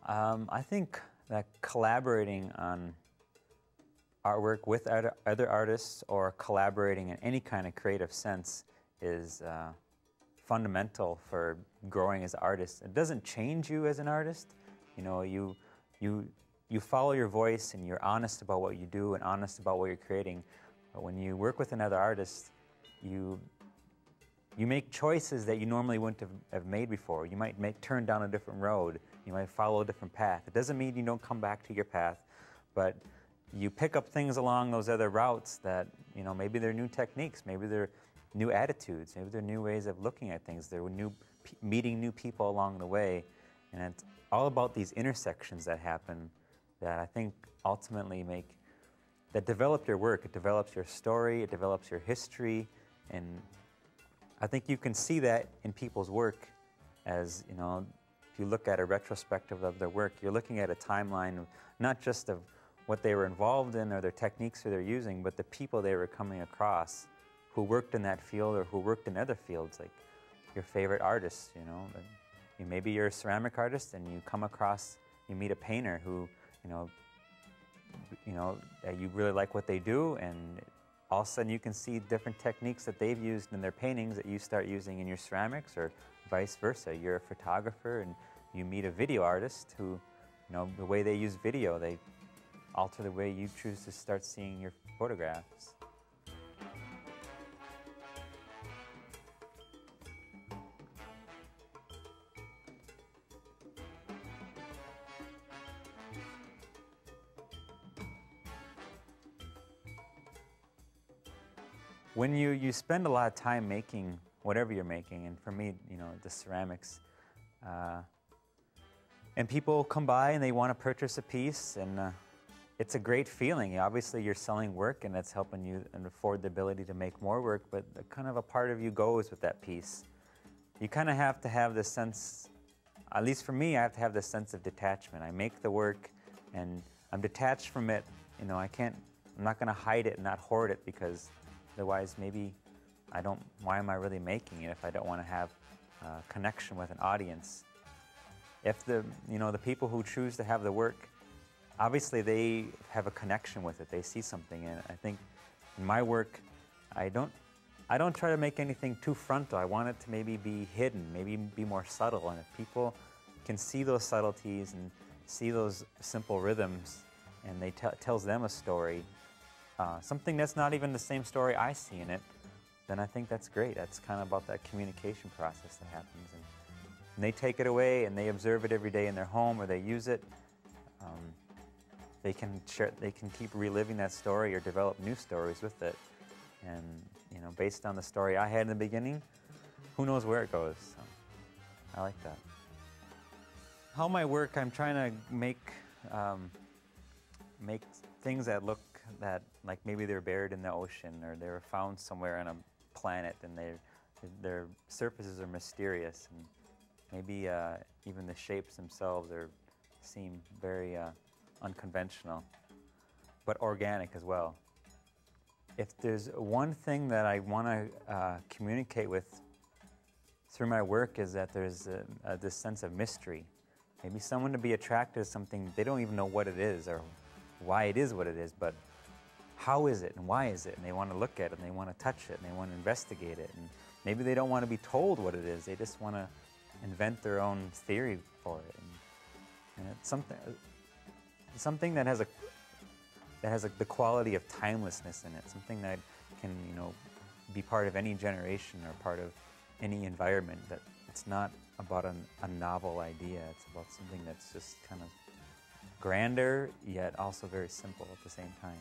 I think that collaborating on artwork with other artists or collaborating in any kind of creative sense is fundamental for growing as an artist. It doesn't change you as an artist. You know, you follow your voice and you're honest about what you do and honest about what you're creating. But when you work with another artist, you make choices that you normally wouldn't have made before. You might turn down a different road. You might follow a different path. It doesn't mean you don't come back to your path, but you pick up things along those other routes that, you know, maybe they're new techniques, maybe they're new attitudes, maybe they're new ways of looking at things. They're meeting new people along the way. And it's all about these intersections that happen that I think ultimately that develop your work. It develops your story, it develops your history, and I think you can see that in people's work as, you know, if you look at a retrospective of their work, you're looking at a timeline not just of what they were involved in or their techniques that they're using, but the people they were coming across who worked in that field or who worked in other fields, like your favorite artists, you know. Maybe you're a ceramic artist and you come across, you meet a painter who, you really like what they do, and all of a sudden you can see different techniques that they've used in their paintings that you start using in your ceramics, or vice versa. You're a photographer and you meet a video artist who, you know, the way they use video, they alter the way you choose to start seeing your photographs. When you spend a lot of time making whatever you're making, and for me, you know, the ceramics, and people come by and they want to purchase a piece, and it's a great feeling. Obviously, you're selling work, and that's helping you and afford the ability to make more work, but kind of a part of you goes with that piece. You kind of have to have this sense, at least for me, I have to have this sense of detachment. I make the work, and I'm detached from it. You know, I'm not going to hide it and not hoard it, because otherwise, maybe why am I really making it if I don't want to have a connection with an audience? If the people who choose to have the work, obviously they have a connection with it. They see something, and I think in my work, I don't try to make anything too frontal. I want it to maybe be hidden, maybe be more subtle, and if people can see those subtleties and see those simple rhythms, and tells them a story, something that's not even the same story I see in it, then I think that's great. That's kind of about that communication process that happens. And they take it away and they observe it every day in their home, or they use it. They can keep reliving that story or develop new stories with it. And, you know, based on the story I had in the beginning, who knows where it goes. So I like that. How my work, I'm trying to make things that look like maybe they're buried in the ocean, or they were found somewhere on a planet, and their surfaces are mysterious, and maybe even the shapes themselves seem very unconventional, but organic as well. If there's one thing that I want to communicate with through my work, is that there's this sense of mystery. Maybe someone to be attracted to something, they don't even know what it is or why it is what it is, but how is it and why is it? And they want to look at it and they want to touch it and they want to investigate it. And maybe they don't want to be told what it is. They just want to invent their own theory for it. And it's something that has the quality of timelessness in it. Something that can, you know, be part of any generation or part of any environment. That it's not about a novel idea. It's about something that's just kind of grander, yet also very simple at the same time.